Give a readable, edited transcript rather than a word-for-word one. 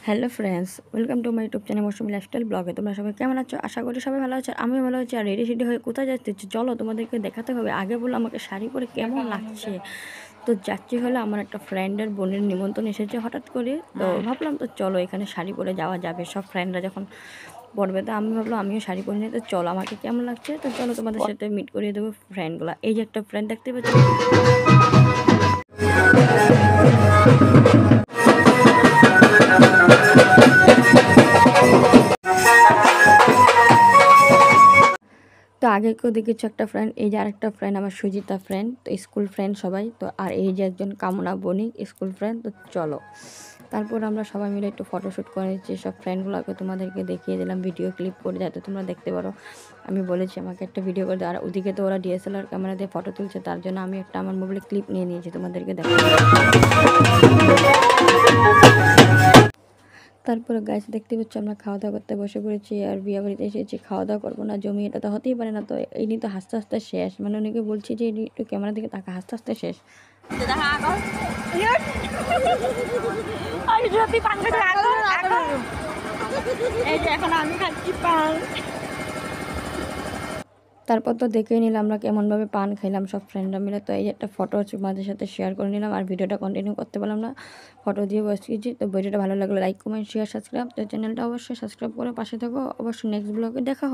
Hello friends, welcome to my YouTube channel Moushumi lifestyle ব্লগে। তোমরা সবাই কেমন আছো? আশা করি সবাই ভালো আছো। আমিও ভালো আছি। আর রেডি হয়ে কোথায় যাচ্ছি চলো তোমাদেরকে দেখাতে হবে। আগে বলো আমাকে শাড়ি পরে কেমন লাগছে। তো যাচ্ছি হলো আমার একটা ফ্রেন্ডের বোনের নিমন্ত্রণ এসেছে হঠাৎ করে। তো ভাবলাম তো চলো এখানে শাড়ি পরে যাওয়া যাবে, সব ফ্রেন্ডরা যখন পড়বে। তো আমি ভাবলাম আমিও শাড়ি পরে নিতে চলো, আমাকে কেমন লাগছে। তো চলো তোমাদের সাথে মিট করিয়ে দেবো ফ্রেন্ডগুলো। এই যে একটা ফ্রেন্ড দেখতে পাচ্ছি। তো আগে কেউ দেখেছো একটা ফ্রেন্ড, এই যে আরেকটা ফ্রেন্ড আমার সুজিতা ফ্রেন্ড, তো স্কুল ফ্রেন্ড সবাই। তো আর এই যে একজন কামনা বণিক স্কুল ফ্রেন্ড। তো চলো তারপর আমরা সবাই মিলে একটু ফটোশ্যুট করেছি, সব ফ্রেন্ডগুলোকে তোমাদেরকে দেখিয়ে দিলাম ভিডিও ক্লিপ করে, যাতে তোমরা দেখতে পারো। আমি বলেছি আমাকে একটা ভিডিও করে দেওয়ার, ওদিকে তো ওরা ডিএসএলআর ক্যামেরা দিয়ে ফটো তুলছে, তার জন্য আমি একটা আমার মোবাইলে ক্লিপ নিয়ে নিয়েছি তোমাদেরকে দেখো। তারপরে গাছ দেখতে পাচ্ছি আমরা খাওয়া দাওয়া করতে বসে পড়েছি। আর বিয়ে বাড়িতে এসেছি, খাওয়া দাওয়া করবো না জমি, এটা তো হতেই পারে না। তো এই নিয়ে তো হাসতে হাসতে শেষ, মানে অনেকে বলছি যে একটু ক্যামেরা দিকে তাকা, হাসতে হাসতে শেষ। এখন আমি খাচ্ছি পান। তারপর তো দেখেই নিলাম আমরা কেমনভাবে পান খাইলাম সব ফ্রেন্ডরা মিলে। তো এই একটা ফটো তোমাদের সাথে শেয়ার করে নিলাম, আর ভিডিওটা কন্টিনিউ করতে পারলাম না, ফটো দিয়ে বসিয়েছি। তো ভিডিওটা ভালো লাগলো লাইক কমেন্ট শেয়ার সাবস্ক্রাইব, তো চ্যানেলটা অবশ্যই সাবস্ক্রাইব করে পাশে থাকো। অবশ্যই নেক্সট ব্লগে দেখা হবে।